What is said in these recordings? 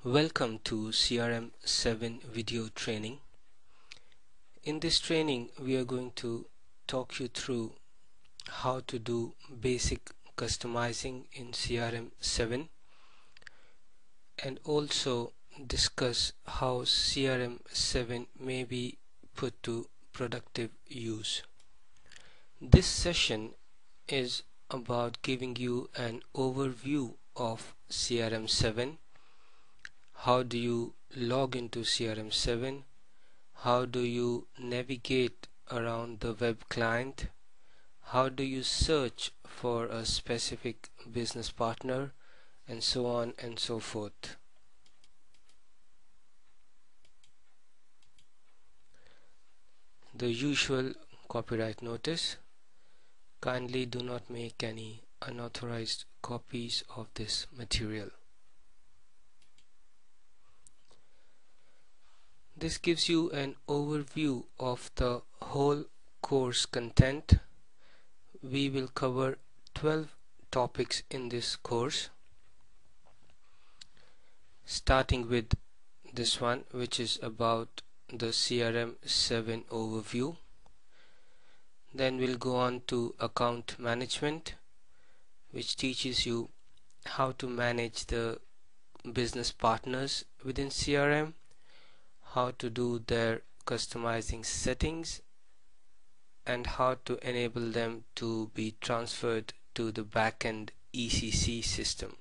Welcome to CRM 7 video training. In this training we are going to talk you through how to do basic customizing in CRM 7 and also discuss how CRM 7 may be put to productive use. This session is about giving you an overview of CRM 7. How do you log into CRM 7? How do you navigate around the web client? How do you search for a specific business partner? And so on and so forth. The usual copyright notice. Kindly do not make any unauthorized copies of this material. This gives you an overview of the whole course content. We will cover 12 topics in this course, starting with this one, which is about the CRM 7 overview. Then we'll go on to account management, which teaches you how to manage the business partners within CRM, how to do their customizing settings, and how to enable them to be transferred to the backend ECC system.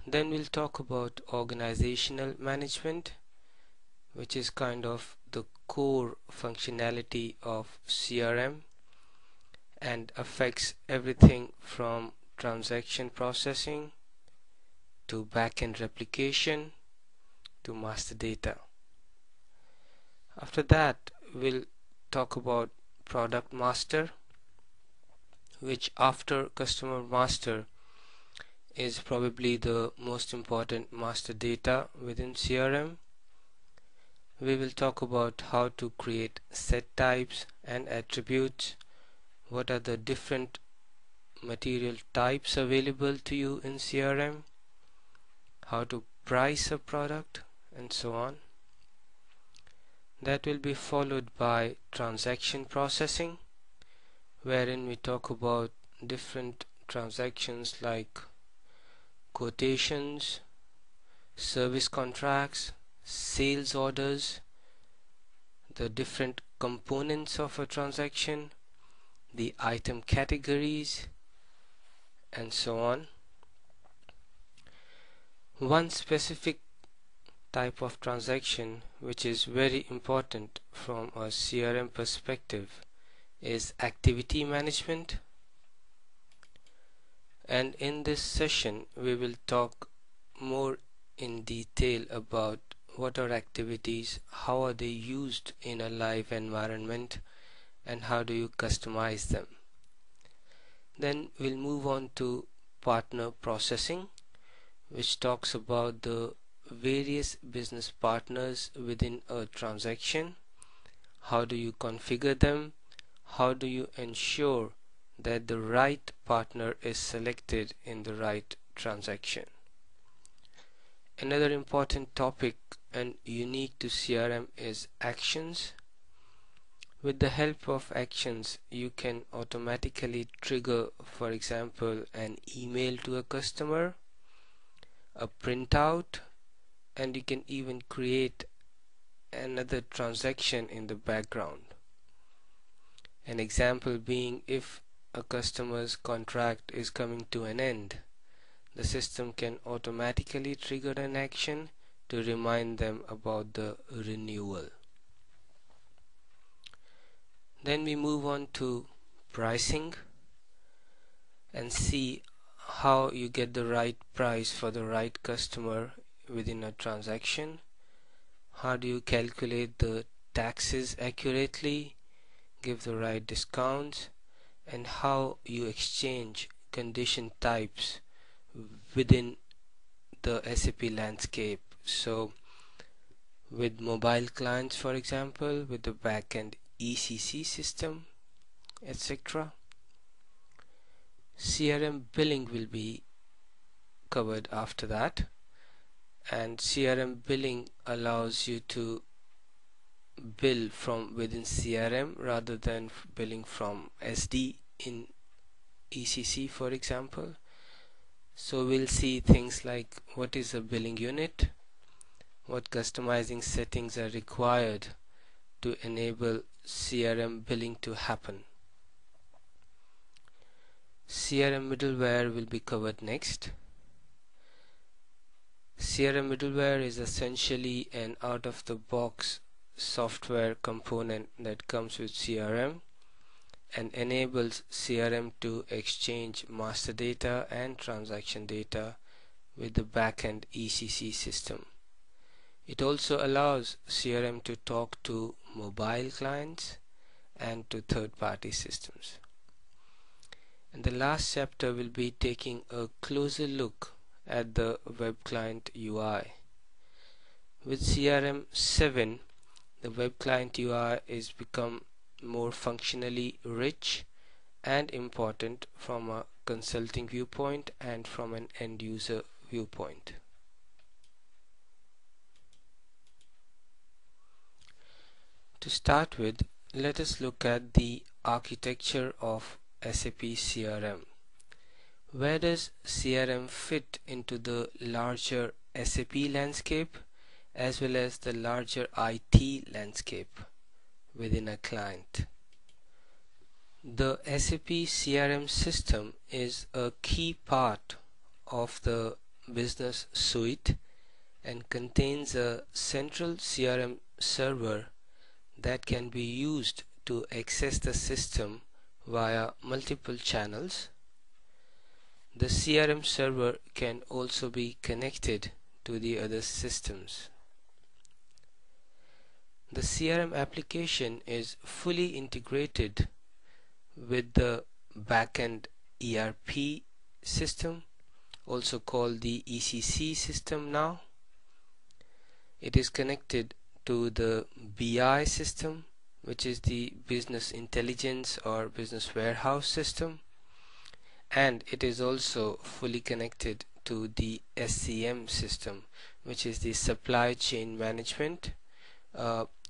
Then we'll talk about organizational management, which is kind of the core functionality of CRM and affects everything from transaction processing to backend replication to master data. After that, we'll talk about product master, which after customer master is probably the most important master data within CRM. We will talk about how to create set types and attributes, what are the different material types available to you in CRM, how to price a product, and so on. That will be followed by transaction processing, wherein we talk about different transactions like quotations, service contracts, sales orders, the different components of a transaction, the item categories, and so on. One specific type of transaction which is very important from a CRM perspective is activity management, and in this session we will talk more in detail about what are activities, how are they used in a live environment, and how do you customize them. Then we'll move on to partner processing, which talks about the various business partners within a transaction. How do you configure them? How do you ensure that the right partner is selected in the right transaction? Another important topic and unique to CRM is actions. With the help of actions, you can automatically trigger, for example, an email to a customer, a printout, and you can even create another transaction in the background. An example being, if a customer's contract is coming to an end, the system can automatically trigger an action to remind them about the renewal. Then we move on to pricing and see how you get the right price for the right customer within a transaction. How do you calculate the taxes accurately, give the right discounts, and how you exchange condition types within the SAP landscape. So with mobile clients, for example, with the backend ECC system, etc. CRM billing will be covered after that. and CRM billing allows you to bill from within CRM rather than billing from SD in ECC, for example. So we'll see things like what is a billing unit, what customizing settings are required to enable CRM billing to happen. CRM middleware will be covered next. CRM middleware is essentially an out-of-the-box software component that comes with CRM and enables CRM to exchange master data and transaction data with the backend ECC system. It also allows CRM to talk to mobile clients and to third-party systems. And the last chapter will be taking a closer look at the web client UI. With CRM 7, the web client UI is become more functionally rich and important from a consulting viewpoint and from an end user viewpoint. To start with, let us look at the architecture of SAP CRM. Where does CRM fit into the larger SAP landscape as well as the larger IT landscape within a client? The SAP CRM system is a key part of the business suite and contains a central CRM server that can be used to access the system via multiple channels. The CRM server can also be connected to the other systems. The CRM application is fully integrated with the backend ERP system, also called the ECC system now. It is connected to the BI system, which is the business intelligence or business warehouse system, and it is also fully connected to the SCM system, which is the supply chain management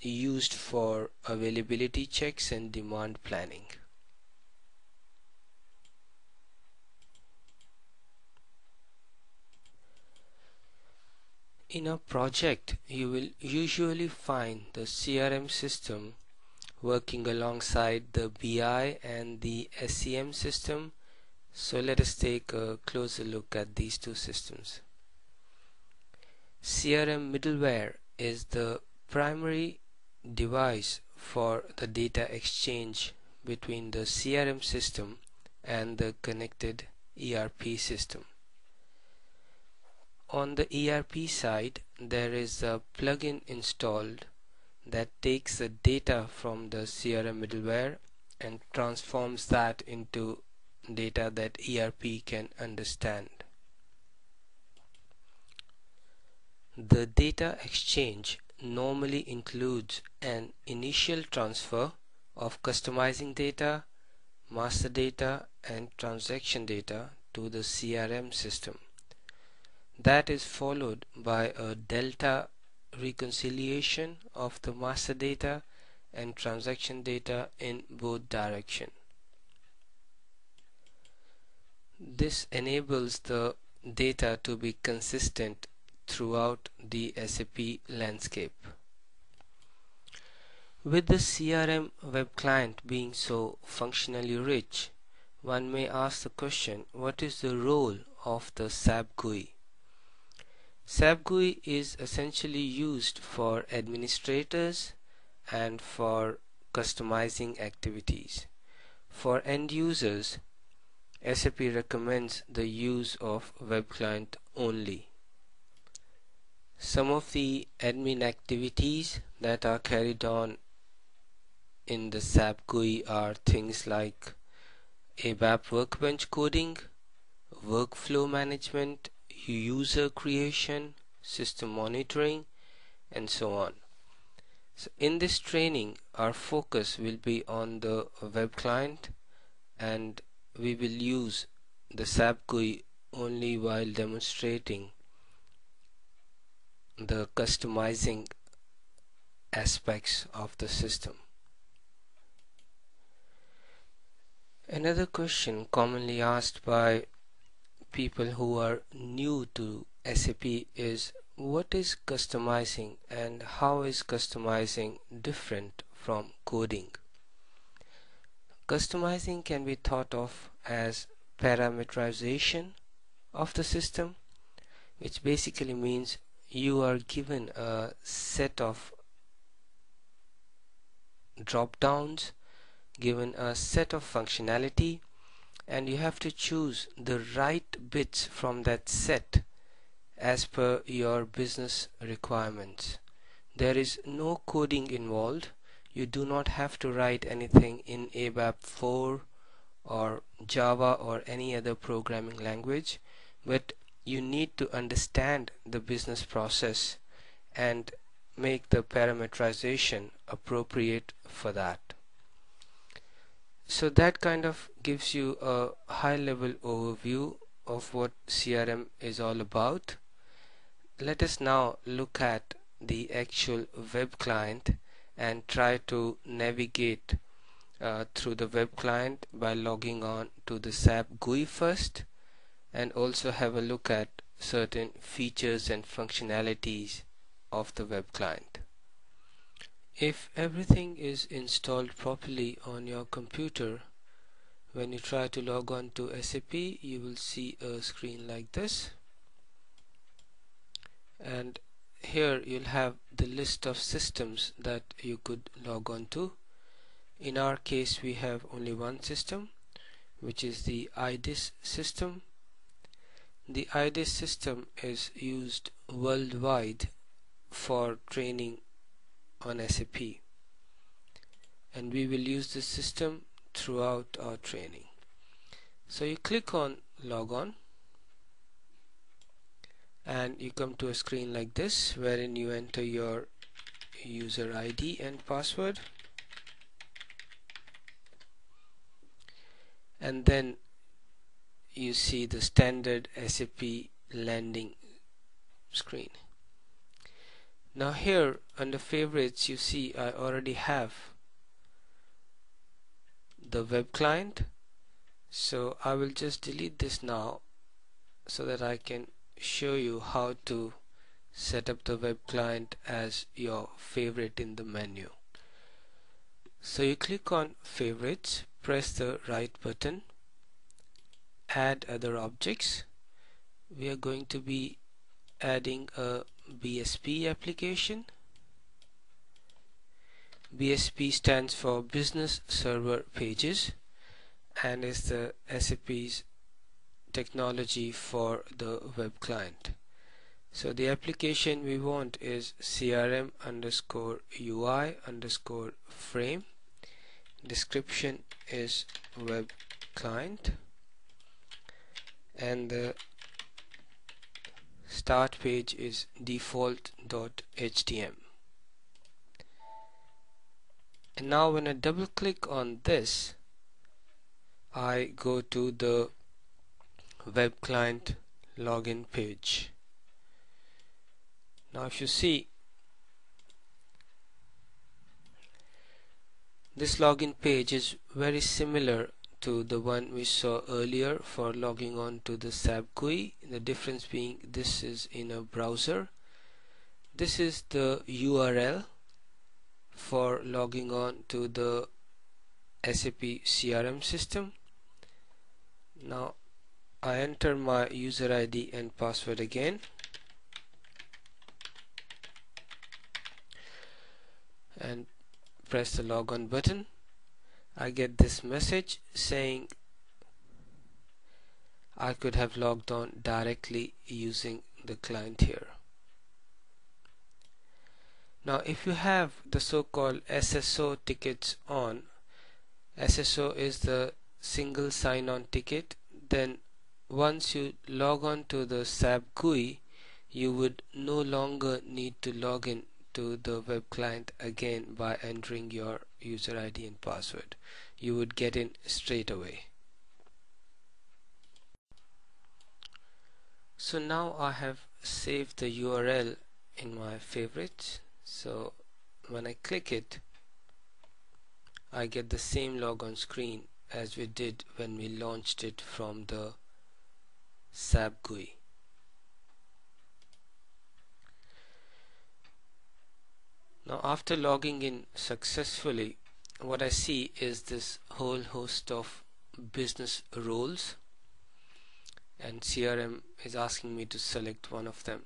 used for availability checks and demand planning. In a project, you will usually find the CRM system working alongside the BI and the SCM system. So let us take a closer look at these two systems. CRM middleware is the primary device for the data exchange between the CRM system and the connected ERP system. On the ERP side, there is a plugin installed that takes the data from the CRM middleware and transforms that into data that ERP can understand. The data exchange normally includes an initial transfer of customizing data, master data, and transaction data to the CRM system. That is followed by a delta reconciliation of the master data and transaction data in both directions. This enables the data to be consistent throughout the SAP landscape. With the CRM web client being so functionally rich, one may ask the question, what is the role of the SAP GUI? SAP GUI is essentially used for administrators and for customizing activities. For end users, SAP recommends the use of web client only. Some of the admin activities that are carried on in the SAP GUI are things like ABAP workbench coding, workflow management, user creation, system monitoring, and so on. So in this training, our focus will be on the web client, and we will use the SAP GUI only while demonstrating the customizing aspects of the system. Another question commonly asked by people who are new to SAP is, what is customizing and how is customizing different from coding? Customizing can be thought of as parameterization of the system, which basically means you are given a set of drop downs, given a set of functionality, and you have to choose the right bits from that set as per your business requirements. There is no coding involved. You do not have to write anything in ABAP 4 or Java or any other programming language, but you need to understand the business process and make the parameterization appropriate for that. So that kind of gives you a high level overview of what CRM is all about. Let us now look at the actual web client and try to navigate through the web client by logging on to the SAP GUI first, and also have a look at certain features and functionalities of the web client. If everything is installed properly on your computer, when you try to log on to SAP, you will see a screen like this, and here you'll have the list of systems that you could log on to. In our case, we have only one system, which is the IDIS system. The IDIS system is used worldwide for training on SAP, and we will use this system throughout our training. So you click on log on and you come to a screen like this, wherein you enter your user ID and password, and then you see the standard SAP landing screen. Now here under favorites, you see I already have the web client, so I will just delete this now so that I can show you how to set up the web client as your favorite in the menu. So you click on favorites, press the right button, add other objects. We are going to be adding a BSP application. BSP stands for Business Server Pages and is the SAP's technology for the web client. So the application we want is CRM underscore UI underscore frame. Description is web client, and the start page is default.htm. And now when I double click on this, I go to the web client login page. Now if you see, this login page is very similar to the one we saw earlier for logging on to the SAP GUI. The difference being this is in a browser. This is the URL for logging on to the SAP CRM system. Now I enter my user ID and password again, and press the logon button. I get this message saying I could have logged on directly using the client here. Now if you have the so-called SSO tickets on, SSO is the single sign-on ticket, then once you log on to the SAP GUI, you would no longer need to log in to the web client again by entering your user ID and password. You would get in straight away. So now I have saved the URL in my favorites. So when I click it, I get the same logon screen as we did when we launched it from the SAP GUI. Now after logging in successfully, what I see is this whole host of business roles, and CRM is asking me to select one of them.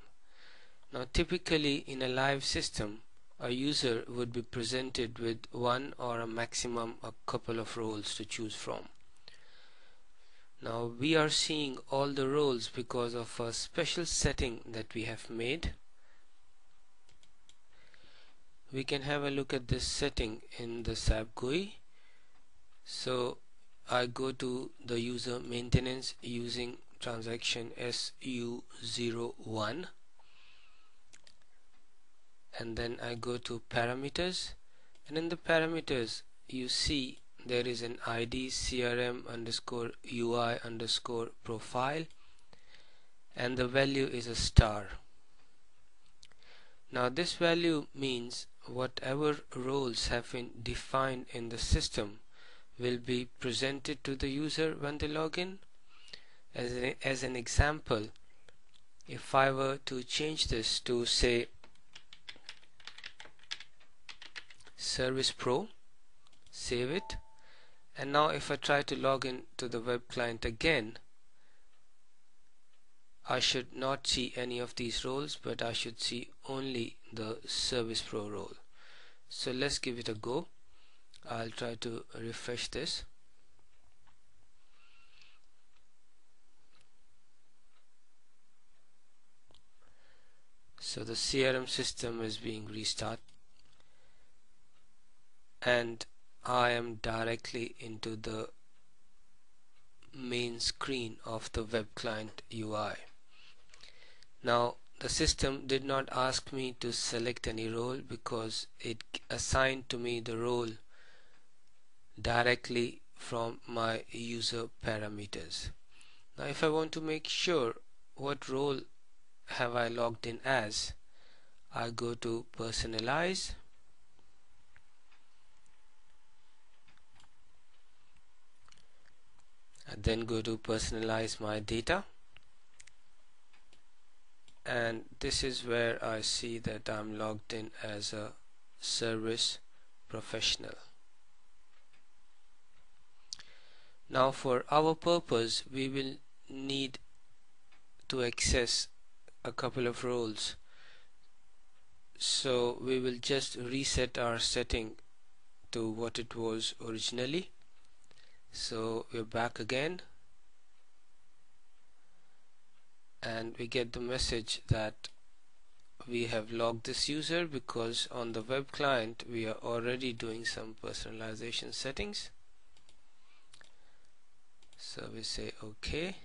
Now typically in a live system, a user would be presented with one or a maximum a couple of roles to choose from. Now we are seeing all the roles because of a special setting that we have made. We can have a look at this setting in the SAP GUI. So I go to the user maintenance using transaction SU01, and then I go to parameters, and in the parameters you see there is an ID CRM underscore UI underscore profile, and the value is a star. Now this value means whatever roles have been defined in the system will be presented to the user when they log in. As an example, if I were to change this to say Service Pro, save it, and now if I try to log in to the web client again, I should not see any of these roles, but I should see only the Service Pro role. So let's give it a go. I'll try to refresh this. So the CRM system is being restarted, and I am directly into the main screen of the web client UI. Now the system did not ask me to select any role because it assigned to me the role directly from my user parameters. Now if I want to make sure what role have I logged in as, I go to personalize, and then go to personalize my data, and this is where I see that I'm logged in as a service professional. Now for our purpose, we will need to access a couple of roles, so we will just reset our setting to what it was originally. So we're back again, and we get the message that we have logged this user because on the web client we are already doing some personalization settings. So we say OK,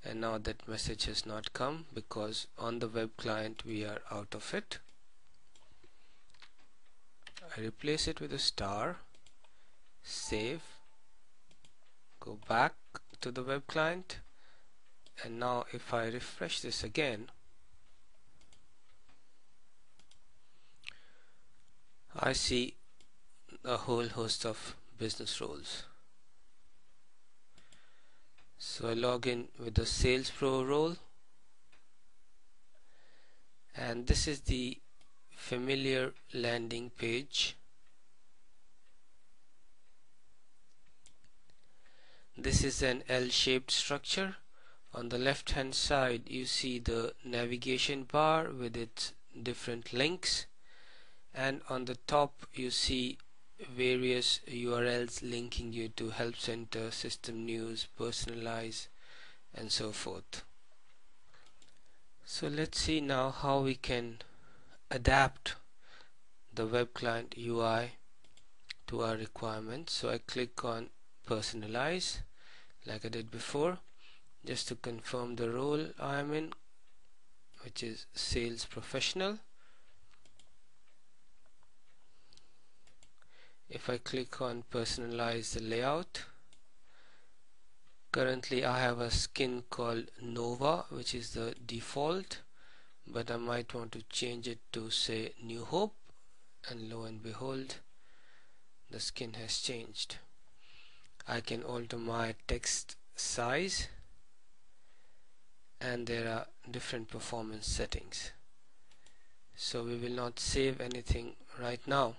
and now that message has not come because on the web client we are out of it. I replace it with a star, save, go back to the web client, and now if I refresh this again, I see a whole host of business roles. So I log in with the Sales Pro role, and this is the familiar landing page. This is an L-shaped structure. On the left hand side you see the navigation bar with its different links, and on the top you see various URLs linking you to Help Center, System News, Personalize, and so forth. So let's see now how we can adapt the web client UI to our requirements. So I click on Personalize like I did before, just to confirm the role I am in, which is Sales Professional. If I click on personalize the layout, currently I have a skin called Nova, which is the default, but I might want to change it to say New Hope, and lo and behold, the skin has changed. I can alter my text size, and there are different performance settings. So we will not save anything right now,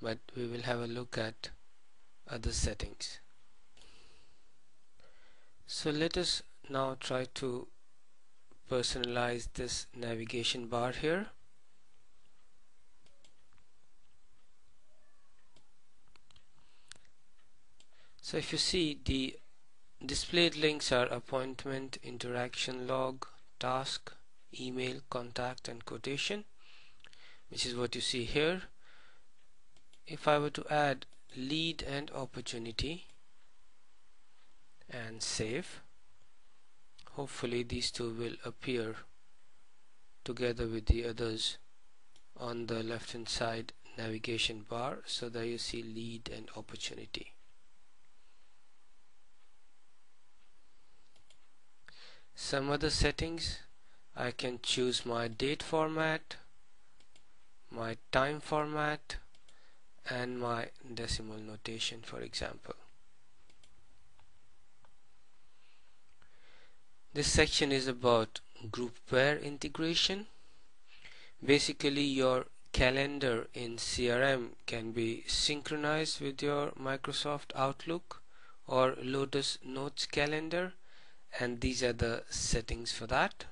but we will have a look at other settings. So let us now try to personalize this navigation bar here. So if you see, the displayed links are appointment, interaction log, task, email, contact, and quotation, which is what you see here. If I were to add lead and opportunity and save, hopefully these two will appear together with the others on the left hand side navigation bar. So there you see lead and opportunity. Some other settings, I can choose my date format, my time format, and my decimal notation, for example. This section is about group where integration. Basically, your calendar in CRM can be synchronized with your Microsoft Outlook or Lotus Notes calendar, and these are the settings for that.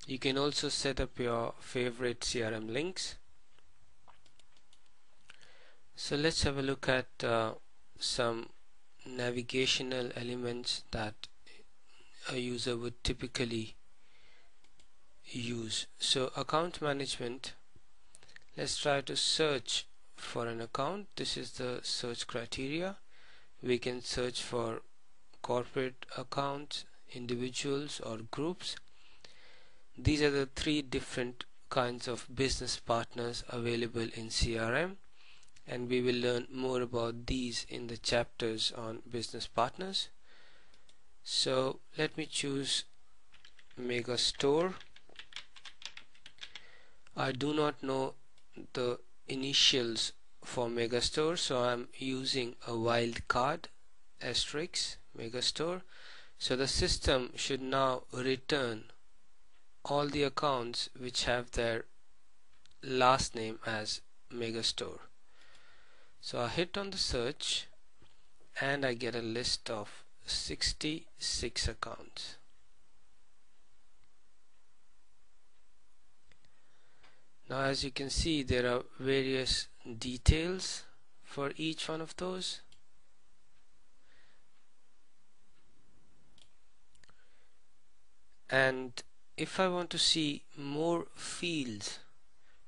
You can also set up your favorite CRM links. So let's have a look at some navigational elements that a user would typically use. So account management, let's try to search for an account. This is the search criteria. We can search for corporate accounts, individuals, or groups. These are the three different kinds of business partners available in CRM, and we will learn more about these in the chapters on business partners. So let me choose Mega Store. I do not know the initials for Mega Store, so I'm using a wildcard asterisk Mega Store. So the system should now return all the accounts which have their last name as Mega Store. So I hit on the search and I get a list of 66 accounts. Now as you can see, there are various details for each one of those. And if I want to see more fields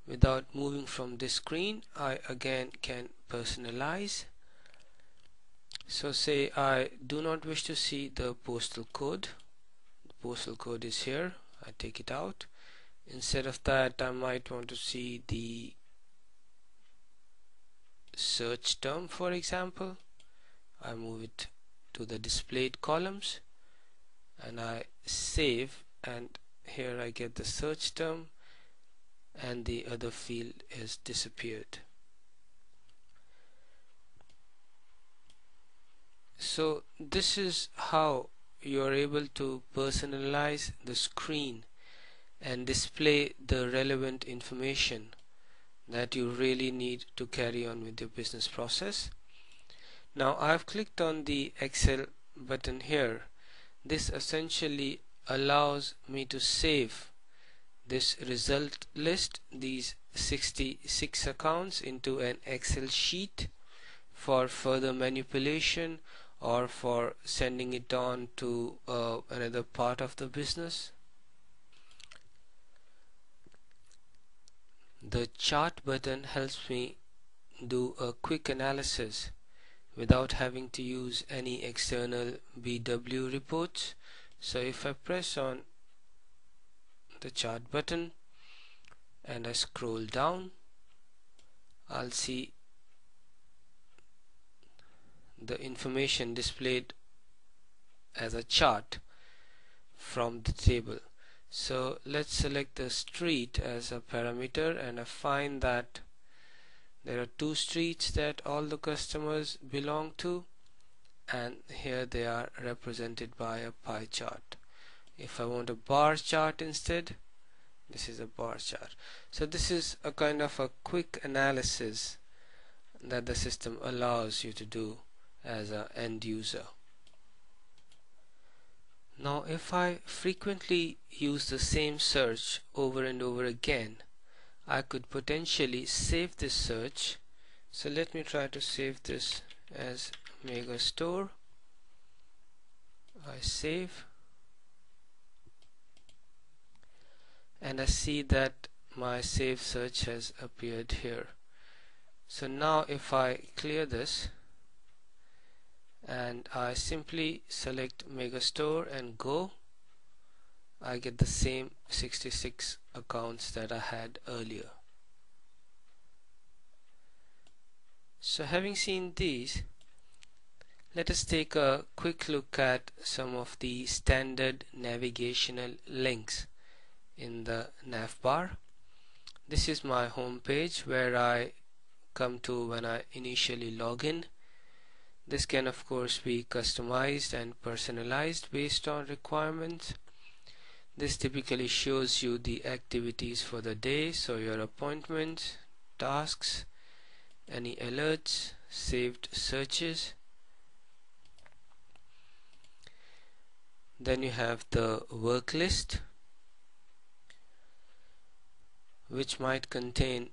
without moving from this screen, I again can personalize. So say I do not wish to see the postal code. The postal code is here. I take it out. Instead of that, I might want to see the search term, for example. I move it to the displayed columns and I save, and here I get the search term and the other field is disappeared. So this is how you are able to personalize the screen and display the relevant information that you really need to carry on with your business process. Now I've clicked on the Excel button here. This essentially allows me to save this result list, these 66 accounts, into an Excel sheet for further manipulation or for sending it on to another part of the business. The chart button helps me do a quick analysis without having to use any external BW reports. So if I press on the chart button and I scroll down, I'll see the information displayed as a chart from the table. So let's select the street as a parameter, and I find that there are two streets that all the customers belong to, and here they are represented by a pie chart. If I want a bar chart instead, this is a bar chart. So this is a kind of a quick analysis that the system allows you to do as an end user. Now if I frequently use the same search over and over again, I could potentially save this search. So let me try to save this as Mega Store. I save, and I see that my save search has appeared here. So now if I clear this and I simply select Megastore and go, I get the same 66 accounts that I had earlier. So having seen these, let us take a quick look at some of the standard navigational links in the nav bar. This is my home page where I come to when I initially log in. This can of course be customized and personalized based on requirements. This typically shows you the activities for the day, so your appointments, tasks, any alerts, saved searches. Then you have the work list, which might contain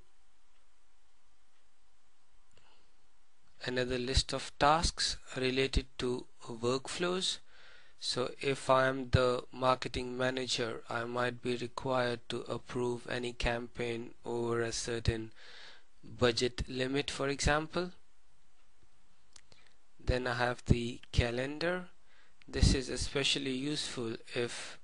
another list of tasks related to workflows. So if I am the marketing manager, I might be required to approve any campaign over a certain budget limit, for example. Then I have the calendar. This is especially useful if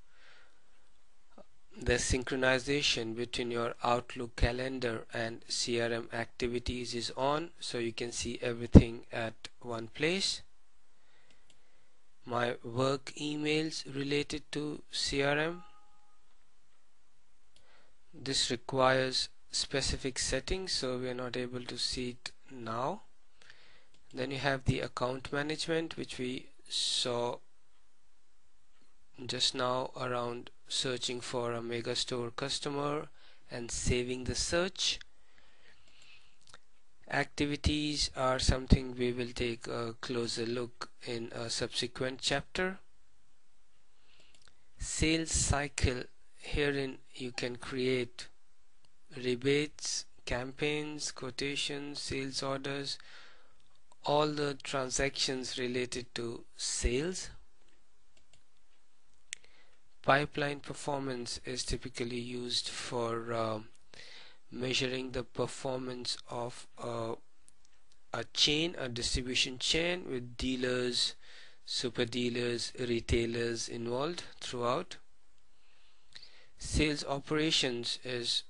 the synchronization between your Outlook calendar and CRM activities is on, so you can see everything at one place. My work emails related to CRM. This requires specific settings, so we are not able to see it now. Then you have the account management, which we saw just now around searching for a Megastore customer and saving the search. Activities are something we will take a closer look in a subsequent chapter. Sales cycle, herein you can create rebates, campaigns, quotations, sales orders, all the transactions related to sales. Pipeline performance is typically used for measuring the performance of a chain, a distribution chain with dealers, super dealers, retailers involved throughout. Sales operations is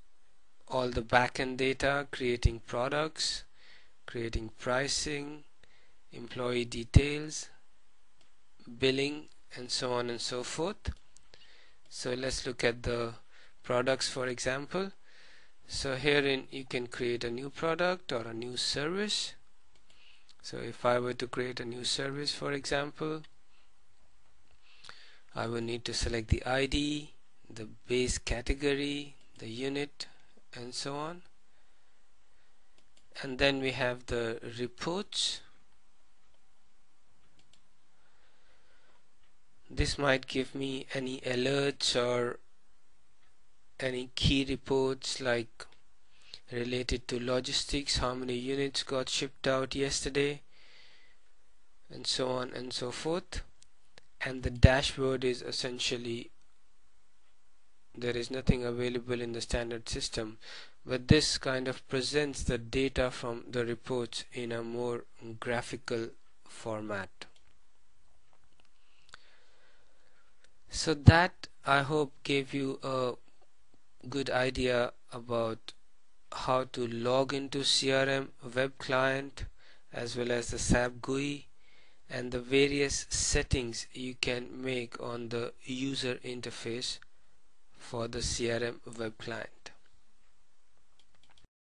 all the back-end data, creating products, creating pricing, employee details, billing, and so on and so forth. So let's look at the products, for example. So herein you can create a new product or a new service. So if I were to create a new service, for example, I will need to select the ID, the base category, the unit, and so on. And then we have the reports. This might give me any alerts or any key reports like related to logistics, how many units got shipped out yesterday, and so on and so forth. And the dashboard is essentially, there is nothing available in the standard system, but this kind of presents the data from the reports in a more graphical format. So that, I hope, gave you a good idea about how to log into CRM web client as well as the SAP GUI and the various settings you can make on the user interface for the CRM web client.